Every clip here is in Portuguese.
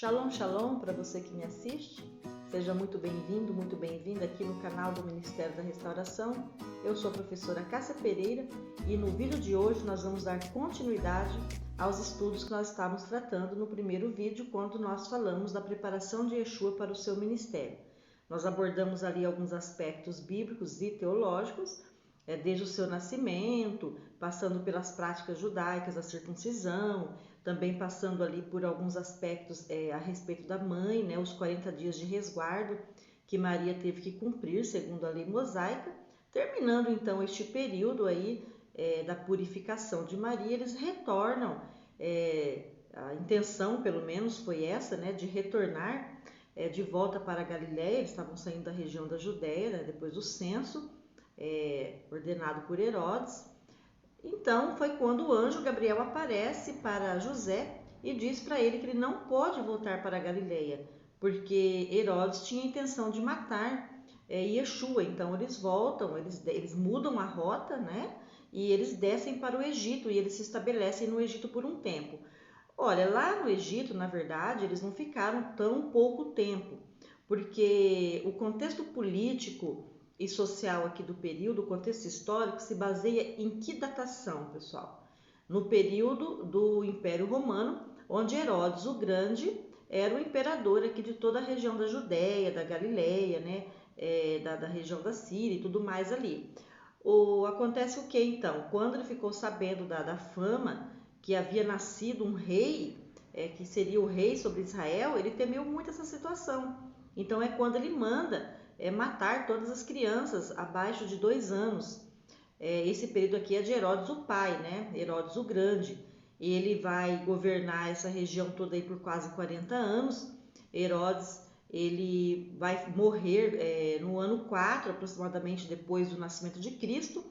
Shalom, shalom para você que me assiste. Seja muito bem-vindo, muito bem-vinda aqui no canal do Ministério da Restauração. Eu sou a professora Cássia Pereira e no vídeo de hoje nós vamos dar continuidade aos estudos que nós estávamos tratando no primeiro vídeo, quando nós falamos da preparação de Yeshua para o seu ministério. Nós abordamos ali alguns aspectos bíblicos e teológicos, desde o seu nascimento, passando pelas práticas judaicas da circuncisão, também passando ali por alguns aspectos a respeito da mãe, né, os 40 dias de resguardo que Maria teve que cumprir segundo a lei mosaica. Terminando então este período aí da purificação de Maria, eles retornam, a intenção pelo menos foi essa, né, de retornar de volta para a Galiléia. Eles estavam saindo da região da Judéia, né, depois do censo ordenado por Herodes. Então foi quando o anjo Gabriel aparece para José e diz para ele que ele não pode voltar para a Galiléia, porque Herodes tinha a intenção de matar Yeshua. Então eles voltam, eles mudam a rota, né? E eles descem para o Egito e eles se estabelecem no Egito por um tempo. Olha, lá no Egito, na verdade, eles não ficaram tão pouco tempo, porque o contexto político e social aqui do período, o contexto histórico, se baseia em que datação, pessoal? No período do Império Romano, onde Herodes o Grande era o imperador aqui de toda a região da Judéia, da Galileia, né? Da região da Síria e tudo mais ali. Acontece o que então? Quando ele ficou sabendo da fama que havia nascido um rei, que seria o rei sobre Israel, ele temeu muito essa situação. Então é quando ele manda matar todas as crianças abaixo de 2 anos. Esse período aqui é de Herodes o pai, né? Herodes o Grande. Ele vai governar essa região toda aí por quase 40 anos. Herodes, ele vai morrer no ano 4, aproximadamente depois do nascimento de Cristo,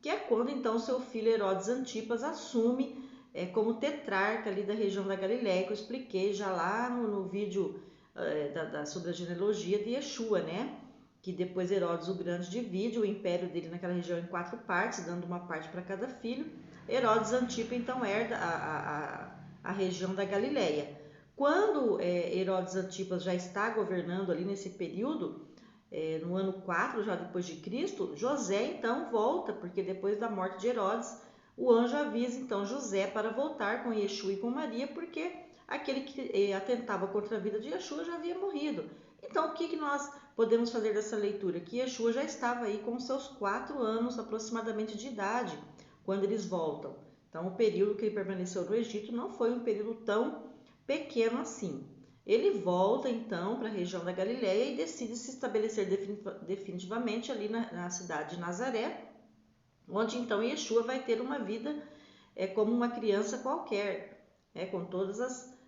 que é quando então seu filho Herodes Antipas assume como tetrarca ali da região da Galiléia, que eu expliquei já lá no vídeo sobre a genealogia de Yeshua, né? Que depois Herodes o Grande divide o império dele naquela região em 4 partes, dando uma parte para cada filho. Herodes Antipas então herda a região da Galiléia. Quando Herodes Antipas já está governando ali nesse período, no ano 4 já depois de Cristo, José então volta, porque depois da morte de Herodes, o anjo avisa então José para voltar com Yeshua e com Maria, porque aquele que atentava contra a vida de Yeshua já havia morrido. Então, o que nós podemos fazer dessa leitura? Que Yeshua já estava aí com seus 4 anos aproximadamente de idade quando eles voltam. Então, o período que ele permaneceu no Egito não foi um período tão pequeno assim. Ele volta então para a região da Galiléia e decide se estabelecer definitivamente ali na cidade de Nazaré, onde então Yeshua vai ter uma vida como uma criança qualquer, com todas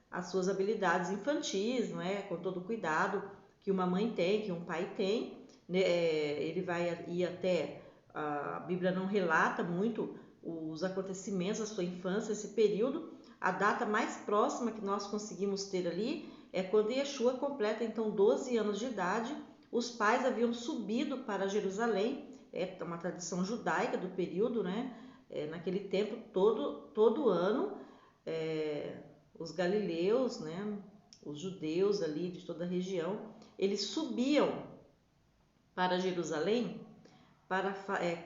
as suas habilidades infantis, não é? Com todo o cuidado que uma mãe tem, que um pai tem, né? Ele vai ir até, a Bíblia não relata muito os acontecimentos da sua infância, esse período. A data mais próxima que nós conseguimos ter ali é quando Yeshua completa então 12 anos de idade. Os pais haviam subido para Jerusalém, uma tradição judaica do período, né? Naquele tempo, todo ano, os galileus, né? Os judeus ali de toda a região, eles subiam para Jerusalém para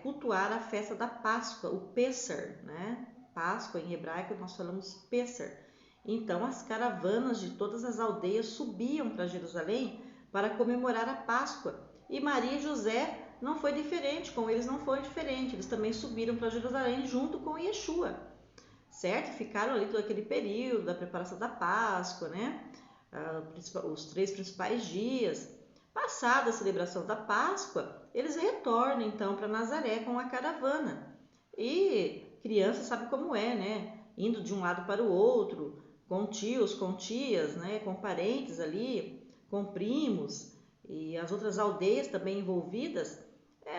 cultuar a festa da Páscoa, o Pessar, né? Páscoa em hebraico nós falamos Pessar. Então as caravanas de todas as aldeias subiam para Jerusalém para comemorar a Páscoa. E Maria e José não foi diferente, com eles não foi diferente. Eles também subiram para Jerusalém junto com Yeshua, certo? Ficaram ali todo aquele período da preparação da Páscoa, né? Os 3 principais dias. Passada a celebração da Páscoa, eles retornam então para Nazaré com a caravana. E criança sabe como é, né? Indo de um lado para o outro, com tios, com tias, né? Com parentes ali, com primos e as outras aldeias também envolvidas.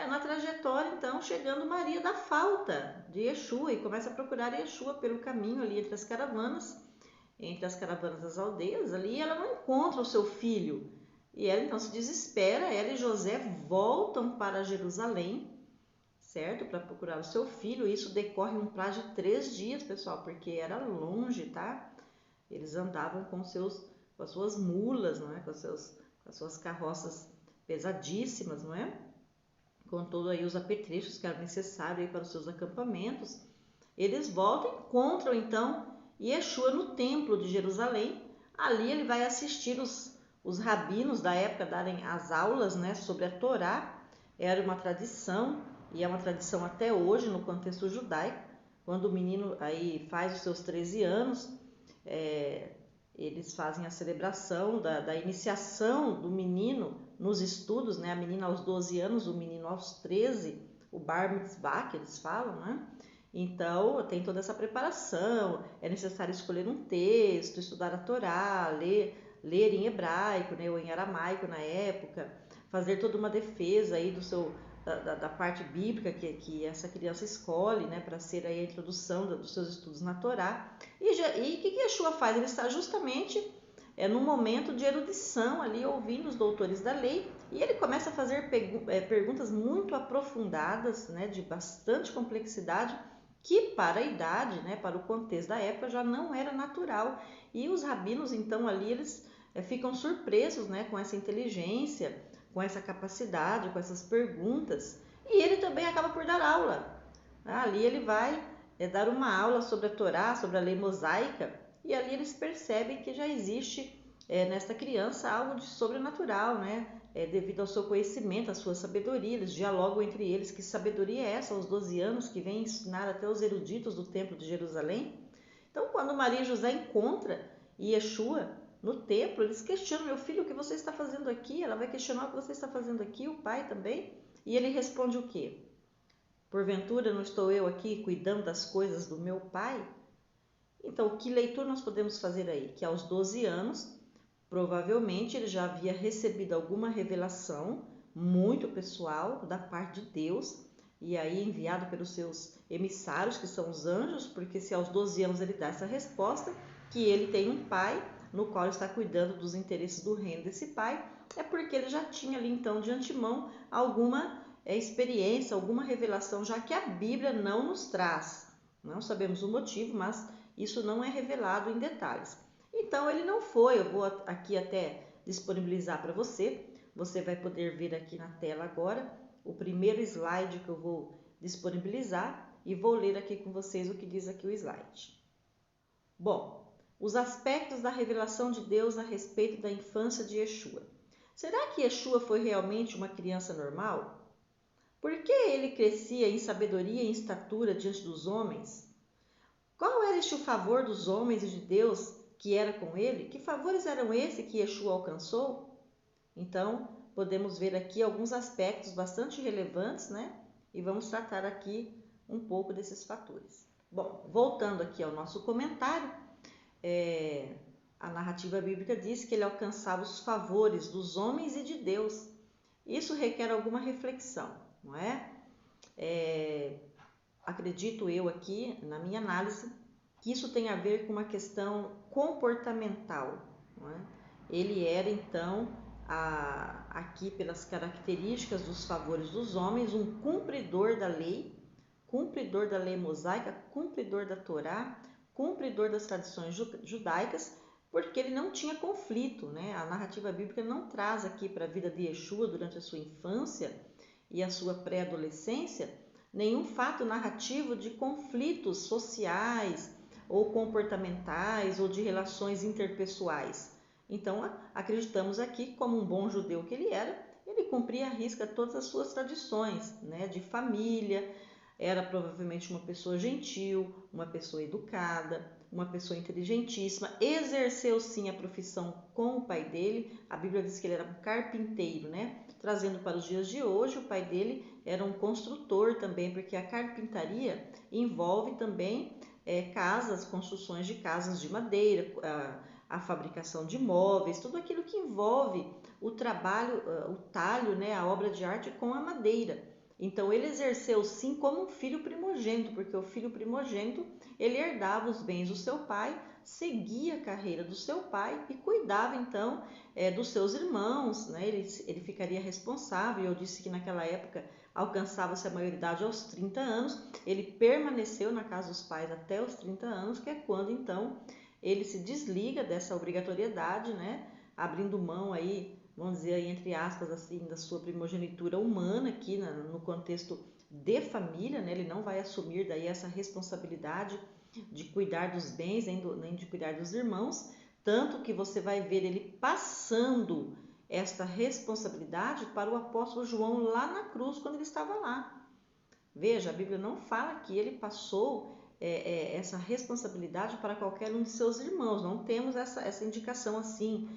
Na trajetória, então, chegando Maria dá falta de Yeshua e começa a procurar Yeshua pelo caminho ali entre as caravanas das aldeias ali, e ela não encontra o seu filho. E ela então se desespera, ela e José voltam para Jerusalém, certo? Para procurar o seu filho. Isso decorre um prazo de 3 dias, pessoal, porque era longe, tá? Eles andavam com seus com as suas mulas, não é? Com as suas carroças pesadíssimas, não é? Com todos aí os apetrechos que eram necessários aí para os seus acampamentos. Eles voltam e encontram então Yeshua no templo de Jerusalém. Ali ele vai assistir os rabinos da época darem as aulas, né, sobre a Torá. Era uma tradição e é uma tradição até hoje no contexto judaico. Quando o menino aí faz os seus 13 anos, eles fazem a celebração da iniciação do menino nos estudos, né? A menina aos 12 anos, o menino aos 13, o bar mitzvah que eles falam, né? Então tem toda essa preparação, é necessário escolher um texto, estudar a Torá, ler em hebraico, né? Ou em aramaico na época, fazer toda uma defesa aí da parte bíblica que essa criança escolhe, né, para ser aí a introdução dos seus estudos na Torá. E o que Yeshua faz? Ele está justamente num momento de erudição ali, ouvindo os doutores da lei, e ele começa a fazer perguntas muito aprofundadas, né, de bastante complexidade, que para a idade, né, para o contexto da época, já não era natural. E os rabinos, então, ali, eles ficam surpresos, né, com essa inteligência, com essa capacidade, com essas perguntas, e ele também acaba por dar aula. Ali ele vai dar uma aula sobre a Torá, sobre a lei mosaica, e ali eles percebem que já existe nesta criança algo de sobrenatural, né? Devido ao seu conhecimento, à sua sabedoria. Eles dialogam entre eles. Que sabedoria é essa aos 12 anos que vem ensinar até os eruditos do templo de Jerusalém? Então, quando Maria e José encontram Yeshua no templo, eles questionam: meu filho, o que você está fazendo aqui? Ela vai questionar o que você está fazendo aqui, o pai também. E ele responde o quê? Porventura não estou eu aqui cuidando das coisas do meu pai? Então, que leitura nós podemos fazer aí? Que aos 12 anos, provavelmente ele já havia recebido alguma revelação muito pessoal da parte de Deus, e aí enviado pelos seus emissários, que são os anjos, porque se aos 12 anos ele dá essa resposta, que ele tem um pai no qual está cuidando dos interesses do reino desse pai, é porque ele já tinha ali então de antemão alguma experiência, alguma revelação, já que a Bíblia não nos traz. Não sabemos o motivo, mas isso não é revelado em detalhes. Então ele não foi, eu vou aqui até disponibilizar para você, você vai poder ver aqui na tela agora o primeiro slide que eu vou disponibilizar e vou ler aqui com vocês o que diz aqui o slide. Bom, os aspectos da revelação de Deus a respeito da infância de Yeshua. Será que Yeshua foi realmente uma criança normal? Por que ele crescia em sabedoria e em estatura diante dos homens? Qual era este o favor dos homens e de Deus que era com ele? Que favores eram esses que Yeshua alcançou? Então, podemos ver aqui alguns aspectos bastante relevantes, né? E vamos tratar aqui um pouco desses fatores. Bom, voltando aqui ao nosso comentário, a narrativa bíblica diz que ele alcançava os favores dos homens e de Deus. Isso requer alguma reflexão, não é? Acredito eu aqui, na minha análise, que isso tem a ver com uma questão comportamental, não é? Ele era então, aqui pelas características dos favores dos homens, um cumpridor da lei mosaica, cumpridor da Torá, cumpridor das tradições judaicas, porque ele não tinha conflito, né? A narrativa bíblica não traz aqui para a vida de Yeshua durante a sua infância e a sua pré-adolescência nenhum fato narrativo de conflitos sociais ou comportamentais ou de relações interpessoais. Então, acreditamos aqui que, como um bom judeu que ele era, ele cumpria à risca todas as suas tradições, né, de família. Era provavelmente uma pessoa gentil, uma pessoa educada, uma pessoa inteligentíssima. Exerceu sim a profissão com o pai dele. A Bíblia diz que ele era um carpinteiro, né? Trazendo para os dias de hoje, o pai dele era um construtor também, porque a carpintaria envolve também casas, construções de casas de madeira, a fabricação de móveis, tudo aquilo que envolve o trabalho, o talho, né, a obra de arte com a madeira. Então ele exerceu sim como um filho primogênito, porque o filho primogênito ele herdava os bens do seu pai, seguia a carreira do seu pai e cuidava então dos seus irmãos, né? Ele ficaria responsável. Eu disse que naquela época alcançava-se a maioridade aos 30 anos, ele permaneceu na casa dos pais até os 30 anos, que é quando então ele se desliga dessa obrigatoriedade, né? Abrindo mão aí, vamos dizer aí, entre aspas, assim, da sua primogenitura humana aqui no contexto de família, né? Ele não vai assumir daí essa responsabilidade de cuidar dos bens, nem de cuidar dos irmãos, tanto que você vai ver ele passando esta responsabilidade para o apóstolo João lá na cruz, quando ele estava lá. Veja, a Bíblia não fala que ele passou essa responsabilidade para qualquer um de seus irmãos, não temos essa indicação assim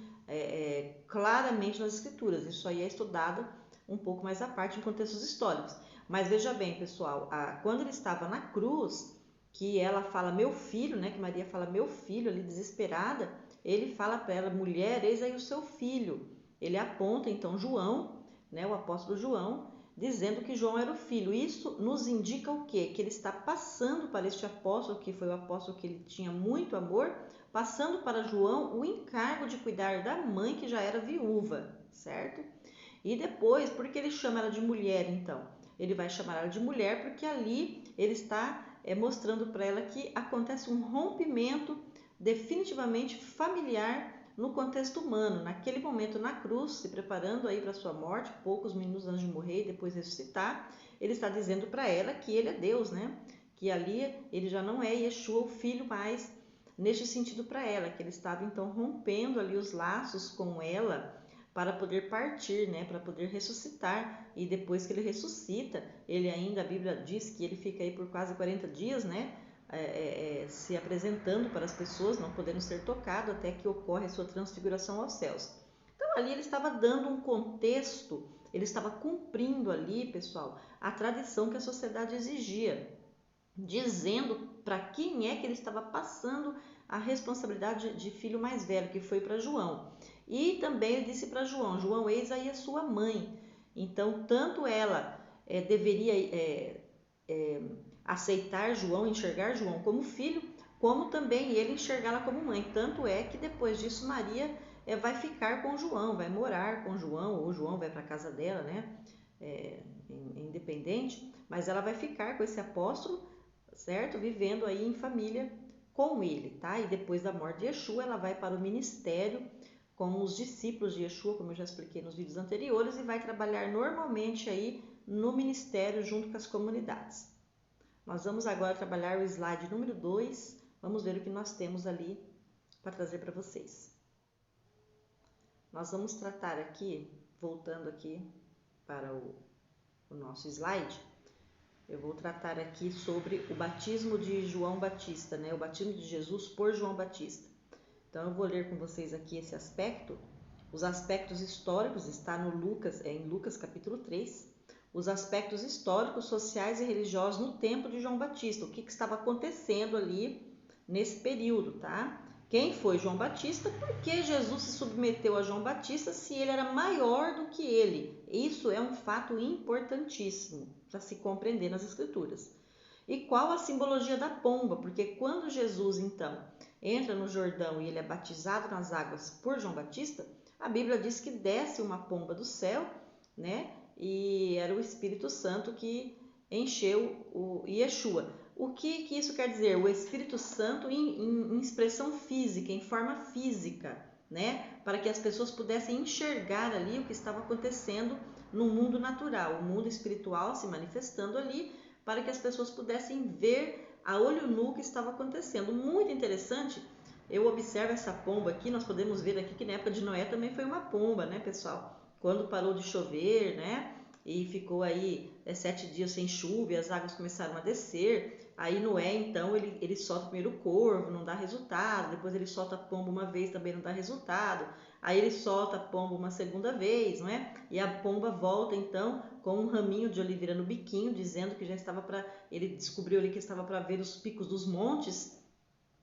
claramente nas Escrituras, isso aí é estudado um pouco mais à parte em contextos históricos. Mas veja bem, pessoal, quando ele estava na cruz, que ela fala meu filho, né, que Maria fala meu filho ali desesperada, ele fala para ela, mulher, eis aí o seu filho. Ele aponta então João, né, o apóstolo João, dizendo que João era o filho. Isso nos indica o quê? Que ele está passando para este apóstolo, que foi o apóstolo que ele tinha muito amor, passando para João o encargo de cuidar da mãe que já era viúva, certo? E depois, por que ele chama ela de mulher então? Ele vai chamar ela de mulher porque ali ele está mostrando para ela que acontece um rompimento definitivamente familiar no contexto humano. Naquele momento na cruz, se preparando aí para sua morte, poucos minutos antes de morrer e depois ressuscitar, ele está dizendo para ela que ele é Deus, né? Que ali ele já não é Yeshua, o filho, mais neste sentido para ela, que ele estava então rompendo ali os laços com ela para poder partir, né, para poder ressuscitar. E depois que ele ressuscita, ele ainda, a Bíblia diz que ele fica aí por quase 40 dias, né, se apresentando para as pessoas, não podendo ser tocado, até que ocorre a sua transfiguração aos céus. Então ali ele estava dando um contexto, ele estava cumprindo ali, pessoal, a tradição que a sociedade exigia, dizendo para quem é que ele estava passando a responsabilidade de filho mais velho, que foi para João. E também ele disse para João, João, eis aí a sua mãe. Então, tanto ela deveria aceitar João, enxergar João como filho, como também ele enxergá-la como mãe. Tanto é que depois disso Maria vai ficar com João, vai morar com João, ou João vai para a casa dela, né? Independente, mas ela vai ficar com esse apóstolo, certo? Vivendo aí em família com ele, tá? E depois da morte de Yeshua, ela vai para o ministério com os discípulos de Yeshua, como eu já expliquei nos vídeos anteriores, e vai trabalhar normalmente aí no ministério junto com as comunidades. Nós vamos agora trabalhar o slide número 2, vamos ver o que nós temos ali para trazer para vocês. Nós vamos tratar aqui, voltando aqui para o nosso slide, eu vou tratar aqui sobre o batismo de João Batista, né? O batismo de Jesus por João Batista. Então eu vou ler com vocês aqui esse aspecto. Os aspectos históricos está no em Lucas capítulo 3. Os aspectos históricos, sociais e religiosos no tempo de João Batista. O que estava acontecendo ali nesse período, tá? Quem foi João Batista? Por que Jesus se submeteu a João Batista se ele era maior do que ele? Isso é um fato importantíssimo para se compreender nas Escrituras. E qual a simbologia da pomba? Porque quando Jesus, então, entra no Jordão e ele é batizado nas águas por João Batista, a Bíblia diz que desce uma pomba do céu, né? E era o Espírito Santo que encheu o Yeshua. O que isso quer dizer? O Espírito Santo em expressão física, em forma física, né? Para que as pessoas pudessem enxergar ali o que estava acontecendo no mundo natural, o mundo espiritual se manifestando ali, para que as pessoas pudessem ver a olho nu o que estava acontecendo. Muito interessante, eu observo essa pomba aqui, nós podemos ver aqui que na época de Noé também foi uma pomba, né, pessoal? Quando parou de chover, né, e ficou aí 7 dias sem chuva e as águas começaram a descer, aí Noé, então, ele solta primeiro o corvo, não dá resultado, depois ele solta a pomba uma vez, também não dá resultado, aí ele solta a pomba uma segunda vez, não é? E a pomba volta, então, com um raminho de oliveira no biquinho, dizendo que já estava para... Ele descobriu ali que estava para ver os picos dos montes,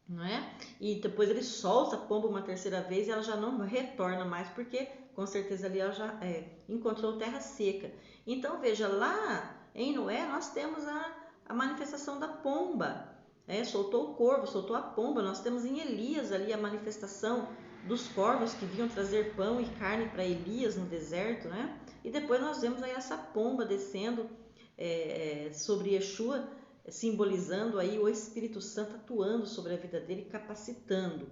não é? E depois ele solta a pomba uma terceira vez e ela já não retorna mais, porque com certeza ali ela já encontrou terra seca. Então veja, lá em Noé nós temos a manifestação da pomba, soltou o corvo, soltou a pomba. Nós temos em Elias ali a manifestação dos corvos que vinham trazer pão e carne para Elias no deserto, né? E depois nós vemos aí essa pomba descendo sobre Yeshua, simbolizando aí o Espírito Santo atuando sobre a vida dele, capacitando.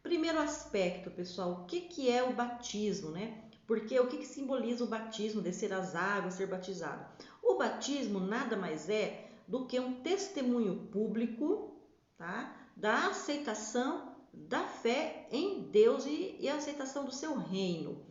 Primeiro aspecto, pessoal, o que é o batismo, né? Porque o que simboliza o batismo, descer as águas, ser batizado? O batismo nada mais é do que um testemunho público, tá? Da aceitação da fé em Deus e a aceitação do seu reino.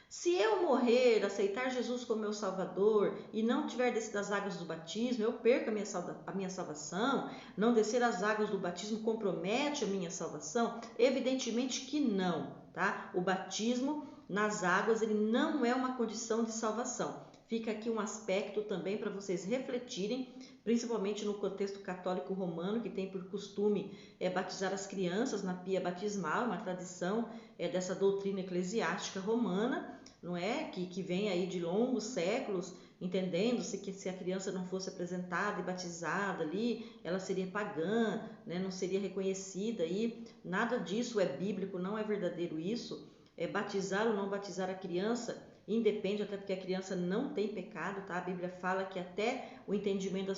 Se eu morrer, aceitar Jesus como meu Salvador e não tiver descido as águas do batismo, eu perco a minha salvação? Não descer as águas do batismo compromete a minha salvação? Evidentemente que não, tá? O batismo nas águas, ele não é uma condição de salvação. Fica aqui um aspecto também para vocês refletirem, principalmente no contexto católico romano, que tem por costume batizar as crianças na pia batismal, uma tradição dessa doutrina eclesiástica romana, não é? Que vem aí de longos séculos, entendendo-se que se a criança não fosse apresentada e batizada ali, ela seria pagã, né? Não seria reconhecida, e nada disso é bíblico, não é verdadeiro isso. Batizar ou não batizar a criança independe, até porque a criança não tem pecado, tá? A Bíblia fala que até o entendimento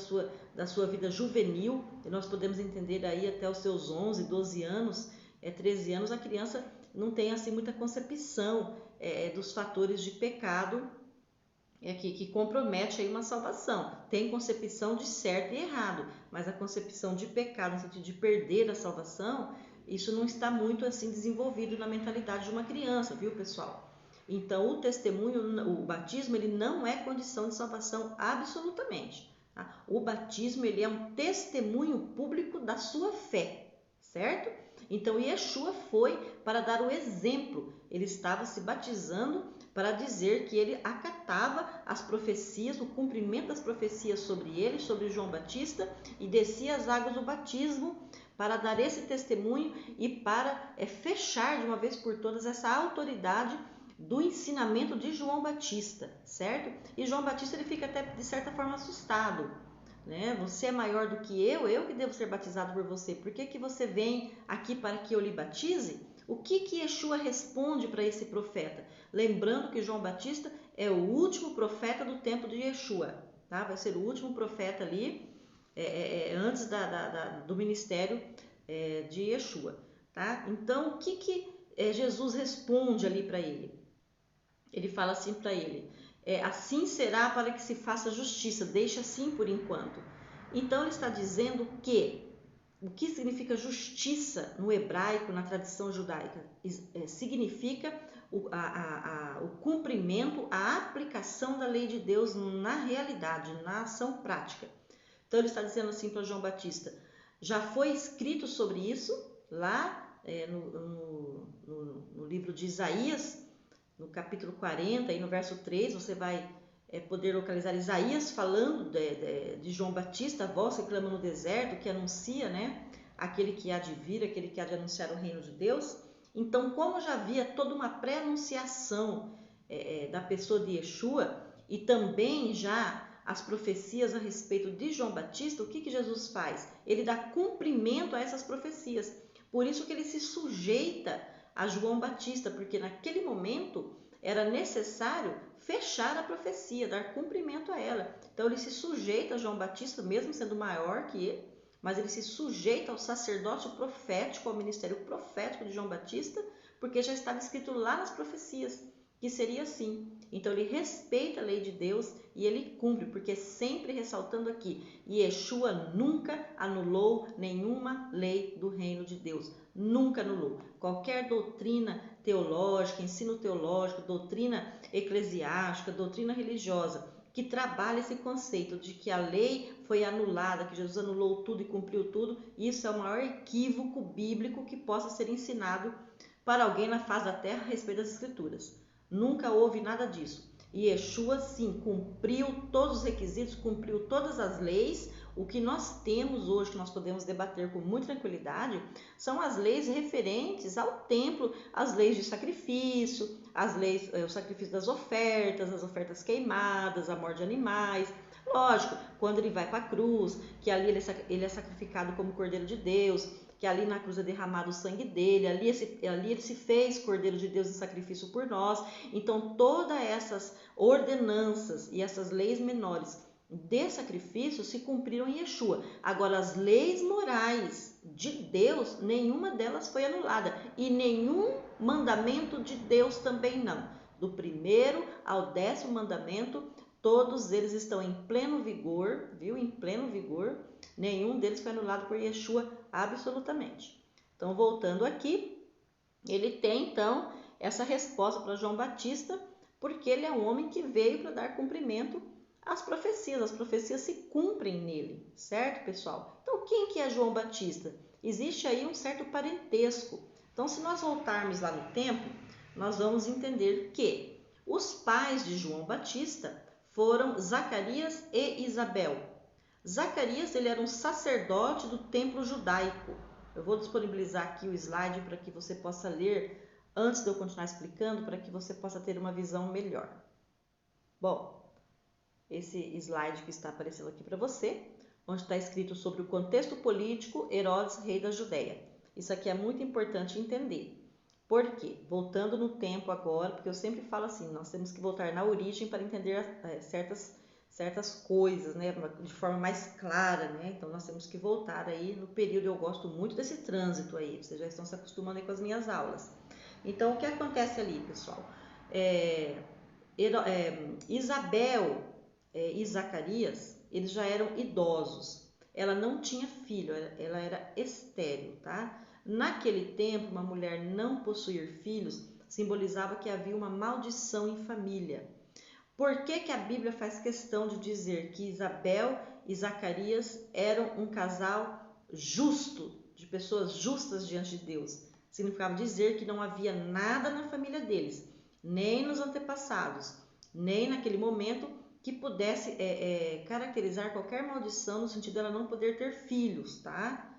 da sua vida juvenil, nós podemos entender aí até os seus 11, 12 anos, 13 anos, a criança não tem assim muita concepção dos fatores de pecado que compromete aí uma salvação. Tem concepção de certo e errado, mas a concepção de pecado, no sentido de perder a salvação, isso não está muito assim desenvolvido na mentalidade de uma criança, viu, pessoal? Então, o testemunho, o batismo, ele não é condição de salvação absolutamente. Tá? O batismo, ele é um testemunho público da sua fé, certo? Então, Yeshua foi para dar o exemplo. Ele estava se batizando para dizer que ele acatava as profecias, o cumprimento das profecias sobre ele, sobre João Batista, e descia as águas do batismo para dar esse testemunho e para fechar de uma vez por todas essa autoridade do ensinamento de João Batista, certo? E João Batista, ele fica até de certa forma assustado, né? Você é maior do que eu que devo ser batizado por você. Por que você vem aqui para que eu lhe batize? O que Yeshua responde para esse profeta? Lembrando que João Batista é o último profeta do tempo de Yeshua, tá? Vai ser o último profeta ali antes do ministério de Yeshua, tá? Então, o que Jesus responde ali para ele? Ele fala assim para ele: assim será para que se faça justiça, deixa assim por enquanto. Então ele está dizendo que o que significa justiça no hebraico, na tradição judaica, significa o cumprimento, a aplicação da lei de Deus na realidade, na ação prática. Então ele está dizendo assim para João Batista: já foi escrito sobre isso lá no livro de Isaías, no capítulo 40 e no verso 3, você vai poder localizar Isaías falando de João Batista, a voz que clama no deserto, que anuncia, né, aquele que há de vir, aquele que há de anunciar o reino de Deus. Então, como já havia toda uma pré-anunciação da pessoa de Yeshua e também já as profecias a respeito de João Batista, o que Jesus faz? Ele dá cumprimento a essas profecias. Por isso que ele se sujeita a João Batista, porque naquele momento era necessário fechar a profecia, dar cumprimento a ela. Então ele se sujeita a João Batista, mesmo sendo maior que ele, mas ele se sujeita ao sacerdócio profético, ao ministério profético de João Batista, porque já estava escrito lá nas profecias que seria assim. Então ele respeita a lei de Deus e ele cumpre, porque sempre ressaltando aqui, Yeshua nunca anulou nenhuma lei do reino de Deus, nunca anulou. Qualquer doutrina teológica, ensino teológico, doutrina eclesiástica, doutrina religiosa, que trabalha esse conceito de que a lei foi anulada, que Jesus anulou tudo e cumpriu tudo, isso é o maior equívoco bíblico que possa ser ensinado para alguém na face da terra a respeito das Escrituras. Nunca houve nada disso. E Yeshua, sim, cumpriu todos os requisitos, cumpriu todas as leis. O que nós temos hoje, que nós podemos debater com muita tranquilidade, são as leis referentes ao templo, as leis de sacrifício, as leis, o sacrifício das ofertas, as ofertas queimadas, a morte de animais. Lógico, quando ele vai para a cruz, que ali ele é sacrificado como Cordeiro de Deus, que ali na cruz é derramado o sangue dele, ali ele se fez Cordeiro de Deus em sacrifício por nós. Então, todas essas ordenanças e essas leis menores de sacrifício se cumpriram em Yeshua. Agora, as leis morais de Deus, nenhuma delas foi anulada e nenhum mandamento de Deus também não. Do primeiro ao 10º mandamento, todos eles estão em pleno vigor, viu? Em pleno vigor. Nenhum deles foi anulado por Yeshua absolutamente. Então, voltando aqui, ele tem então essa resposta para João Batista, porque ele é um homem que veio para dar cumprimento às profecias se cumprem nele, certo, pessoal? Então, quem que é João Batista? Existe aí um certo parentesco. Então, se nós voltarmos lá no tempo, nós vamos entender que os pais de João Batista foram Zacarias e Isabel. Zacarias, ele era um sacerdote do templo judaico. Eu vou disponibilizar aqui o slide para que você possa ler antes de eu continuar explicando, para que você possa ter uma visão melhor. Bom, esse slide que está aparecendo aqui para você, onde está escrito sobre o contexto político, Herodes, rei da Judéia. Isso aqui é muito importante entender. Por quê? Voltando no tempo agora, porque eu sempre falo assim, nós temos que voltar na origem para entender certas coisas, né, de forma mais clara, né? Então nós temos que voltar aí no período. Eu gosto muito desse trânsito aí, vocês já estão se acostumando aí com as minhas aulas. Então, o que acontece ali, pessoal? Isabel e Zacarias, eles já eram idosos. Ela não tinha filho, ela era estéril, tá? Naquele tempo, uma mulher não possuir filhos simbolizava que havia uma maldição em família. Por que que a Bíblia faz questão de dizer que Isabel e Zacarias eram um casal justo, de pessoas justas diante de Deus? Significava dizer que não havia nada na família deles, nem nos antepassados, nem naquele momento que pudesse caracterizar qualquer maldição no sentido de ela não poder ter filhos, tá?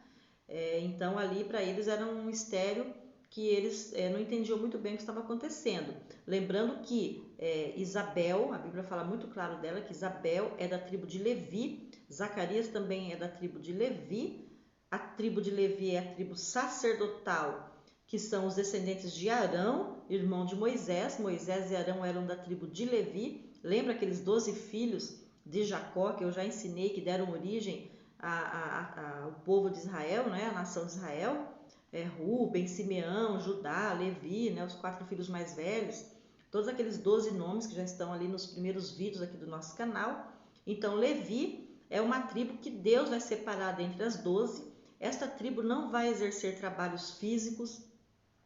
Então ali para eles era um mistério que eles não entendiam muito bem o que estava acontecendo. Lembrando que Isabel, a Bíblia fala muito claro dela, que Isabel é da tribo de Levi, Zacarias também é da tribo de Levi, a tribo de Levi é a tribo sacerdotal, que são os descendentes de Arão, irmão de Moisés. Moisés e Arão eram da tribo de Levi. Lembra aqueles 12 filhos de Jacó que eu já ensinei, que deram origem ao povo de Israel, né? A nação de Israel? Rúben, Simeão, Judá, Levi, né? Os 4 filhos mais velhos. Todos aqueles 12 nomes que já estão ali nos primeiros vídeos aqui do nosso canal. Então, Levi é uma tribo que Deus vai separar dentre as 12. Esta tribo não vai exercer trabalhos físicos,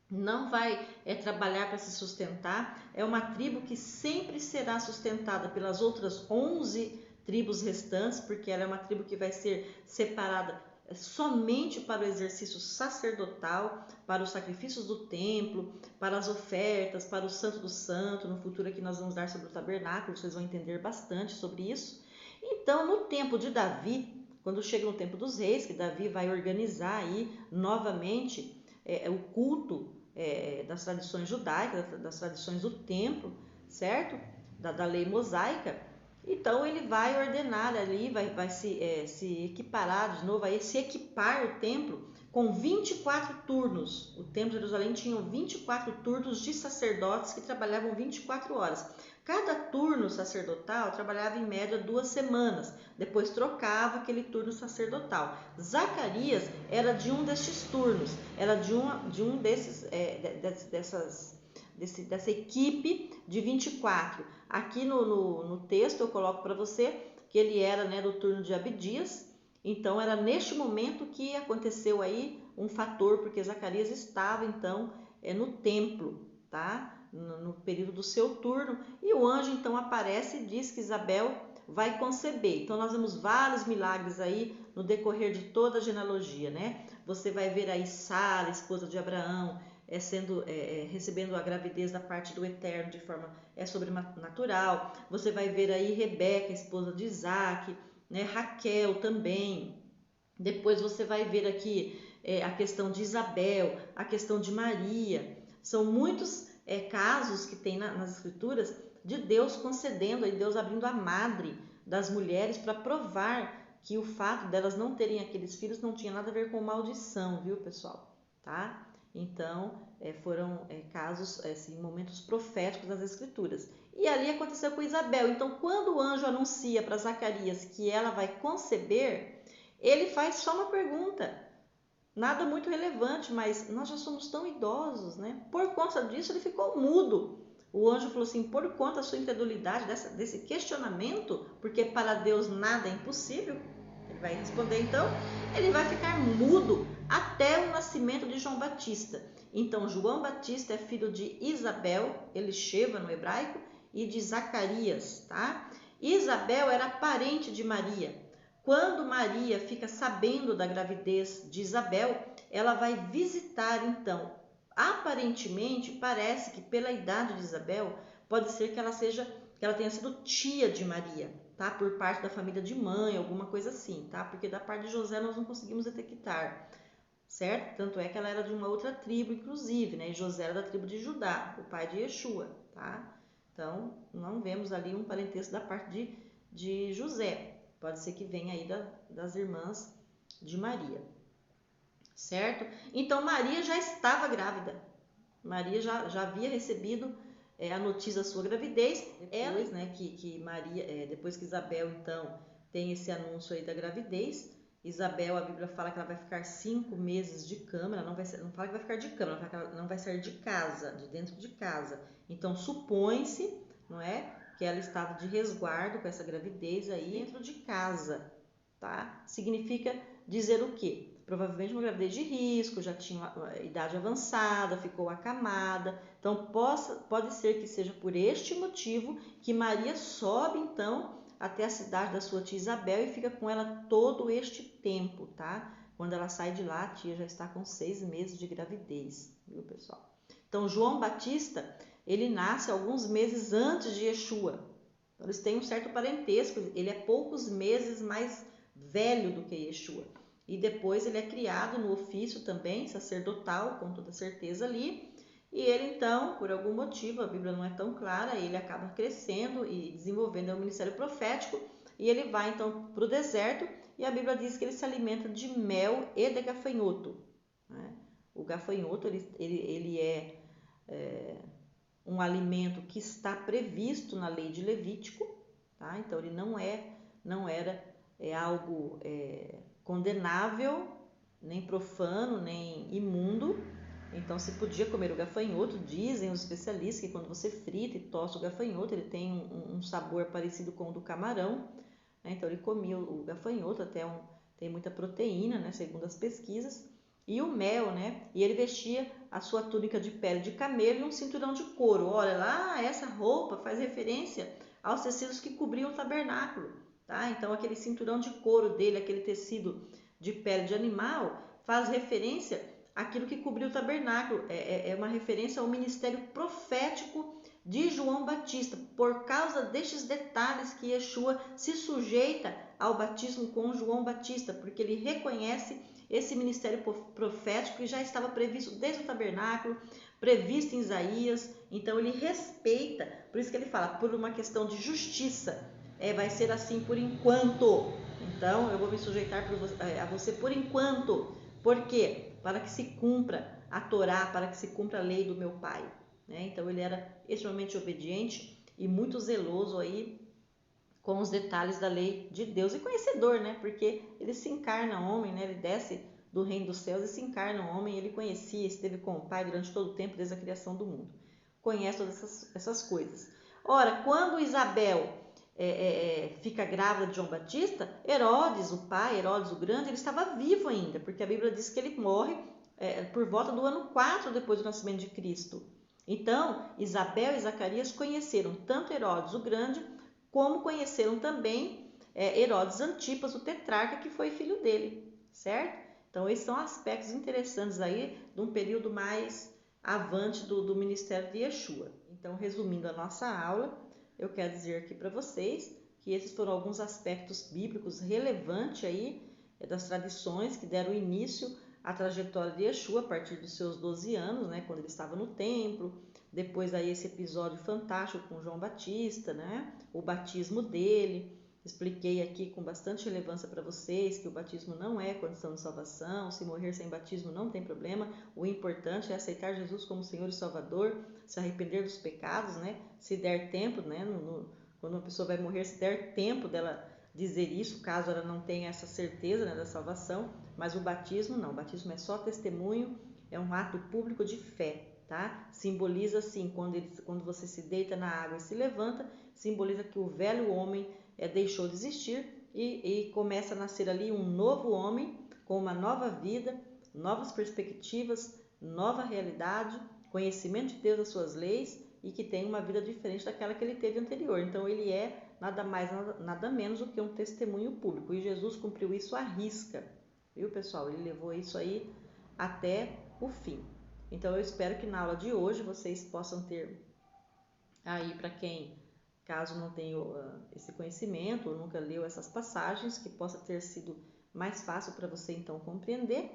não vai trabalhar para se sustentar. É uma tribo que sempre será sustentada pelas outras 11 tribos restantes, porque ela é uma tribo que vai ser separada somente para o exercício sacerdotal, para os sacrifícios do templo, para as ofertas, para o Santo do Santo. No futuro aqui nós vamos dar sobre o tabernáculo, vocês vão entender bastante sobre isso. Então, no tempo de Davi, quando chega no tempo dos reis, que Davi vai organizar aí novamente o culto das tradições judaicas, das tradições do templo, certo? Da lei mosaica. Então ele vai ordenar ali, vai se equiparar de novo, vai se equipar o templo com 24 turnos. O templo de Jerusalém tinha 24 turnos de sacerdotes que trabalhavam 24 horas. Cada turno sacerdotal trabalhava em média 2 semanas, depois trocava aquele turno sacerdotal. Zacarias era de um destes turnos, era de um dessa equipe de 24. Aqui no texto eu coloco para você que ele era, né, do turno de Abdias. Então era neste momento que aconteceu aí um fator, porque Zacarias estava então no templo, tá? No período do seu turno, e o anjo então aparece e diz que Isabel vai conceber. Então nós vemos vários milagres aí no decorrer de toda a genealogia, né? Você vai ver aí Sara, esposa de Abraão, recebendo a gravidez da parte do Eterno de forma sobrenatural. Você vai ver aí Rebeca, esposa de Isaac, né? Raquel também. Depois você vai ver aqui a questão de Isabel, a questão de Maria. São muitos casos que tem nas escrituras de Deus concedendo, Deus abrindo a madre das mulheres para provar que o fato delas não terem aqueles filhos não tinha nada a ver com maldição, viu, pessoal? Tá? Então, foram casos, assim, momentos proféticos das Escrituras. E ali aconteceu com Isabel. Então, quando o anjo anuncia para Zacarias que ela vai conceber, ele faz só uma pergunta. Nada muito relevante, mas nós já somos tão idosos, né? Por conta disso, ele ficou mudo. O anjo falou assim, por conta da sua incredulidade, desse questionamento, porque para Deus nada é impossível, ele vai responder então, ele vai ficar mudo até o nascimento de João Batista. Então, João Batista é filho de Isabel, Elisheva no hebraico, e de Zacarias, tá? Isabel era parente de Maria. Quando Maria fica sabendo da gravidez de Isabel, ela vai visitar então. Aparentemente, parece que pela idade de Isabel, pode ser que ela tenha sido tia de Maria, tá? Por parte da família de mãe, alguma coisa assim, tá? Porque da parte de José nós não conseguimos detectar, certo? Tanto é que ela era de uma outra tribo, inclusive, né? E José era da tribo de Judá, o pai de Yeshua, tá? Então, não vemos ali um parentesco da parte de José. Pode ser que venha aí das irmãs de Maria, certo? Então, Maria já estava grávida. Maria já havia recebido a notícia da sua gravidez. Depois, né, que Maria, depois que Isabel, então, tem esse anúncio aí da gravidez, Isabel, a Bíblia fala que ela vai ficar 5 meses de cama, ela não fala que vai ficar de cama, ela fala que ela não vai sair de casa, de dentro de casa. Então, supõe-se, não é, que ela estava de resguardo com essa gravidez aí dentro de casa, tá? Significa dizer o quê? Provavelmente uma gravidez de risco, já tinha uma idade avançada, ficou acamada. Então, pode ser que seja por este motivo que Maria sobe, então, até a cidade da sua tia Isabel e fica com ela todo este tempo, tá? Quando ela sai de lá, a tia já está com 6 meses de gravidez, viu, pessoal? Então, João Batista, ele nasce alguns meses antes de Yeshua. Então, eles têm um certo parentesco, ele é poucos meses mais velho do que Yeshua. E depois ele é criado no ofício também, sacerdotal, com toda certeza ali. E ele então, por algum motivo, a Bíblia não é tão clara, ele acaba crescendo e desenvolvendo o ministério profético. E ele vai então para o deserto e a Bíblia diz que ele se alimenta de mel e de gafanhoto, né? O gafanhoto ele é um alimento que está previsto na lei de Levítico, tá? Então ele não era algo condenável, nem profano, nem imundo. Então se podia comer o gafanhoto. Dizem os especialistas que quando você frita e tosta o gafanhoto, ele tem um sabor parecido com o do camarão, né? Então ele comia o gafanhoto, tem muita proteína, né? Segundo as pesquisas. E o mel, né? E ele vestia a sua túnica de pele de camelo e um cinturão de couro. Olha lá, essa roupa faz referência aos tecidos que cobriam o tabernáculo, tá? Então aquele cinturão de couro dele, aquele tecido de pele de animal, faz referência àquilo que cobriu o tabernáculo. É uma referência ao ministério profético de João Batista. Por causa destes detalhes que Yeshua se sujeita ao batismo com João Batista, porque ele reconhece esse ministério profético que já estava previsto desde o tabernáculo, previsto em Isaías. Então ele respeita, por isso que ele fala, por uma questão de justiça, vai ser assim por enquanto. Então eu vou me sujeitar a você por enquanto. Por quê? Para que se cumpra a Torá, para que se cumpra a lei do meu pai, né? Então ele era extremamente obediente e muito zeloso aí com os detalhes da lei de Deus e conhecedor, né? Porque ele se encarna homem, né? Ele desce do reino dos céus e se encarna homem. Ele conhecia, esteve com o Pai durante todo o tempo, desde a criação do mundo. Conhece todas essas coisas. Ora, quando Isabel fica grávida de João Batista, Herodes, o pai, Herodes o Grande, ele estava vivo ainda, porque a Bíblia diz que ele morre por volta do ano 4 depois do nascimento de Cristo. Então, Isabel e Zacarias conheceram tanto Herodes o Grande, como conheceram também Herodes Antipas, o tetrarca, que foi filho dele, certo? Então, esses são aspectos interessantes aí de um período mais avante do ministério de Yeshua. Então, resumindo a nossa aula, eu quero dizer aqui para vocês que esses foram alguns aspectos bíblicos relevantes aí das tradições que deram início à trajetória de Yeshua a partir dos seus 12 anos, né, quando ele estava no templo. Depois aí esse episódio fantástico com João Batista, né? O batismo dele, Expliquei aqui com bastante relevância para vocês que o batismo não é condição de salvação, se morrer sem batismo não tem problema, o importante é aceitar Jesus como Senhor e Salvador, se arrepender dos pecados, né? Se der tempo, né? Quando uma pessoa vai morrer, se der tempo dela dizer isso, caso ela não tenha essa certeza, né, da salvação, mas o batismo não, o batismo é só testemunho, é um ato público de fé, tá? Simboliza assim, quando você se deita na água e se levanta, simboliza que o velho homem deixou de existir e começa a nascer ali um novo homem com uma nova vida, novas perspectivas, nova realidade, conhecimento de Deus, das suas leis e que tem uma vida diferente daquela que ele teve anterior. Então ele é nada mais, nada menos do que um testemunho público e Jesus cumpriu isso à risca, viu pessoal? Ele levou isso aí até o fim. Então eu espero que na aula de hoje vocês possam ter aí, para quem caso não tenha esse conhecimento ou nunca leu essas passagens, que possa ter sido mais fácil para você então compreender,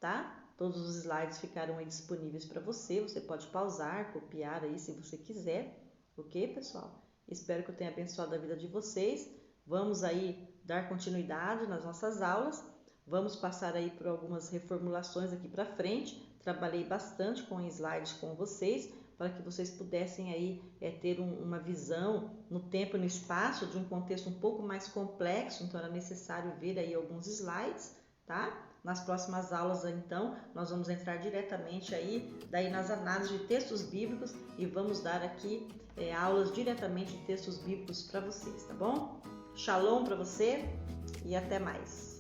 tá? Todos os slides ficaram aí disponíveis para você, você pode pausar, copiar aí se você quiser, ok, pessoal? Espero que eu tenha abençoado a vida de vocês. Vamos aí dar continuidade nas nossas aulas, vamos passar aí por algumas reformulações aqui para frente. Trabalhei bastante com slides com vocês, para que vocês pudessem aí ter uma visão no tempo e no espaço de um contexto um pouco mais complexo, então era necessário ver aí alguns slides, tá? Nas próximas aulas, então, nós vamos entrar diretamente aí daí nas análises de textos bíblicos e vamos dar aqui aulas diretamente de textos bíblicos para vocês, tá bom? Shalom para você e até mais!